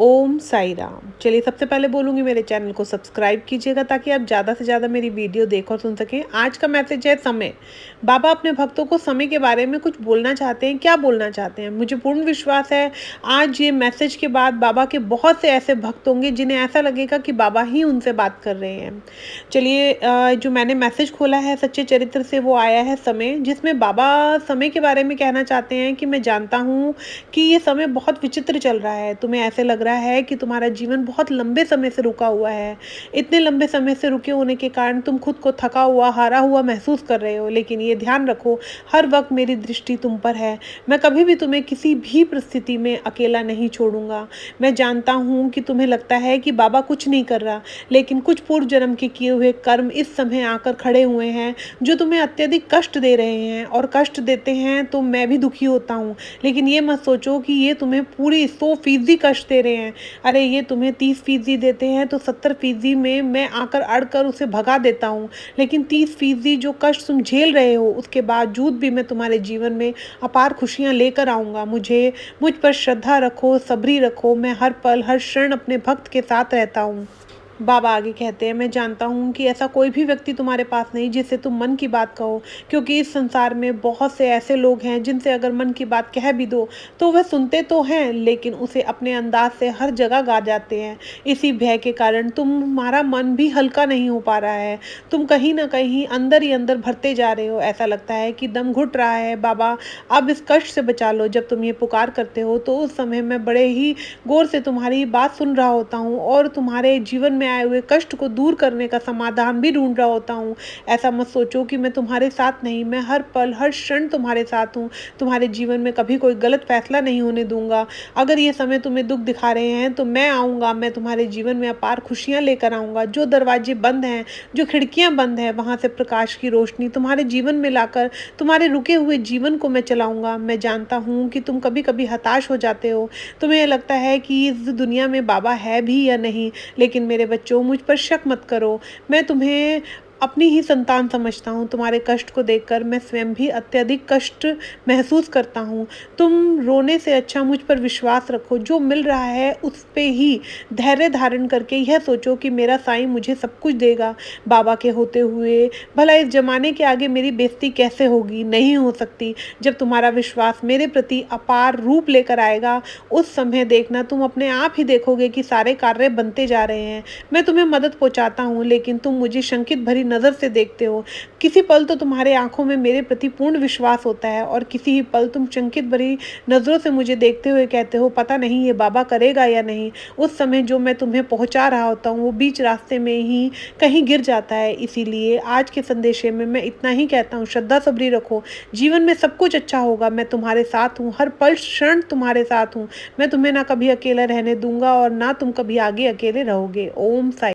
ओम साई राम। चलिए सबसे पहले बोलूँगी मेरे चैनल को सब्सक्राइब कीजिएगा ताकि आप ज़्यादा से ज़्यादा मेरी वीडियो देख और सुन सकें। आज का मैसेज है समय। बाबा अपने भक्तों को समय के बारे में कुछ बोलना चाहते हैं। क्या बोलना चाहते हैं? मुझे पूर्ण विश्वास है आज ये मैसेज के बाद बाबा के बहुत से ऐसे भक्त होंगे जिन्हें ऐसा लगेगा कि बाबा ही उनसे बात कर रहे हैं। चलिए जो मैंने मैसेज खोला है सच्चे चरित्र से वो आया है समय, जिसमें बाबा समय के बारे में कहना चाहते हैं कि मैं जानता हूँ कि ये समय बहुत विचित्र चल रहा है। तुम्हें ऐसे लग रहा है कि तुम्हारा जीवन बहुत लंबे समय से रुका हुआ है। इतने लंबे समय से रुके होने के कारण तुम खुद को थका हुआ, हारा हुआ महसूस कर रहे हो। लेकिन ये ध्यान रखो, हर वक़्त मेरी दृष्टि तुम पर है। मैं कभी भी तुम्हें किसी भी परिस्थिति में अकेला नहीं छोड़ूँगा। मैं जानता हूँ कि तुम्हें लगता है कि बाबा कुछ नहीं कर रहा, लेकिन कुछ पूर्व जन्म के किए हुए कर्म इस समय आकर खड़े हुए हैं, जो तुम्हें अत्यधिक कष्ट दे रहे हैं और कष्ट देते हैं तो मैं भी दुखी होता हूँ। लेकिन ये मत सोचो कि ये तुम्हें पूरी 100% कष्ट दे रहे हैं। अरे ये तुम्हें 30% देते हैं तो 70% में मैं आकर अड़कर उसे भगा देता हूँ। लेकिन 30% जो कष्ट तुम झेल रहे हो उसके बावजूद भी मैं तुम्हारे जीवन में अपार खुशियाँ लेकर आऊँगा। मुझ पर श्रद्धा रखो, सब्री रखो, मैं हर पल हर क्षण अपने भक्त के साथ रहता हूँ। बाबा आगे कहते हैं, मैं जानता हूँ कि ऐसा कोई भी व्यक्ति तुम्हारे पास नहीं जिससे तुम मन की बात कहो, क्योंकि इस संसार में बहुत से ऐसे लोग हैं जिनसे अगर मन की बात कह भी दो तो वह सुनते तो हैं लेकिन उसे अपने अंदाज से हर जगह गा जाते हैं। इसी भय के कारण तुम्हारा मन भी हल्का नहीं हो पा रहा है। तुम कहीं ना कहीं अंदर ही अंदर भरते जा रहे हो। ऐसा लगता है कि दम घुट रहा है। बाबा अब इस कष्ट से बचा लो। जब तुम ये पुकार करते हो तो उस समय मैं बड़े ही गौर से तुम्हारी बात सुन रहा होता हूँ और तुम्हारे जीवन में आए हुए कष्ट को दूर करने का समाधान भी ढूंढ रहा होता हूँ। ऐसा मत सोचो कि मैं तुम्हारे साथ नहीं, मैं हर पल हर क्षण तुम्हारे साथ हूँ। तुम्हारे जीवन में कभी कोई गलत फैसला नहीं होने दूंगा। अगर ये समय तुम्हें दुख दिखा रहे हैं तो मैं आऊँगा, मैं तुम्हारे जीवन में अपार खुशियाँ लेकर आऊँगा। जो दरवाजे बंद हैं, जो खिड़कियाँ बंद हैं, वहाँ से प्रकाश की रोशनी तुम्हारे जीवन में लाकर तुम्हारे रुके हुए जीवन को मैं चलाऊँगा। मैं जानता हूँ कि तुम कभी कभी हताश हो जाते हो। तुम्हें लगता है कि इस दुनिया में बाबा है भी या नहीं। लेकिन मेरे बच्चों, मुझ पर शक मत करो। मैं तुम्हें अपनी ही संतान समझता हूँ। तुम्हारे कष्ट को देखकर मैं स्वयं भी अत्यधिक कष्ट महसूस करता हूँ। तुम रोने से अच्छा मुझ पर विश्वास रखो। जो मिल रहा है उस पे ही धैर्य धारण करके यह सोचो कि मेरा साईं मुझे सब कुछ देगा। बाबा के होते हुए भला इस जमाने के आगे मेरी बेइज्जती कैसे होगी? नहीं हो सकती। जब तुम्हारा विश्वास मेरे प्रति अपार रूप लेकर आएगा उस समय देखना, तुम अपने आप ही देखोगे कि सारे कार्य बनते जा रहे हैं। मैं तुम्हें मदद पहुंचाता हूँ लेकिन तुम मुझे शंकित भरी नज़र से देखते हो। किसी पल तो तुम्हारे आंखों में मेरे प्रति पूर्ण विश्वास होता है और किसी ही पल तुम शंकित भरी नज़रों से मुझे देखते हुए कहते हो पता नहीं ये बाबा करेगा या नहीं। उस समय जो मैं तुम्हें पहुंचा रहा होता हूँ वो बीच रास्ते में ही कहीं गिर जाता है। इसीलिए आज के संदेशे में मैं इतना ही कहता हूँ, श्रद्धा सब्री रखो। जीवन में सब कुछ अच्छा होगा। मैं तुम्हारे साथ हूँ, हर पल क्षण तुम्हारे साथ हूँ। मैं तुम्हें ना कभी अकेला रहने दूंगा और ना तुम कभी आगे अकेले रहोगे। ओम साई।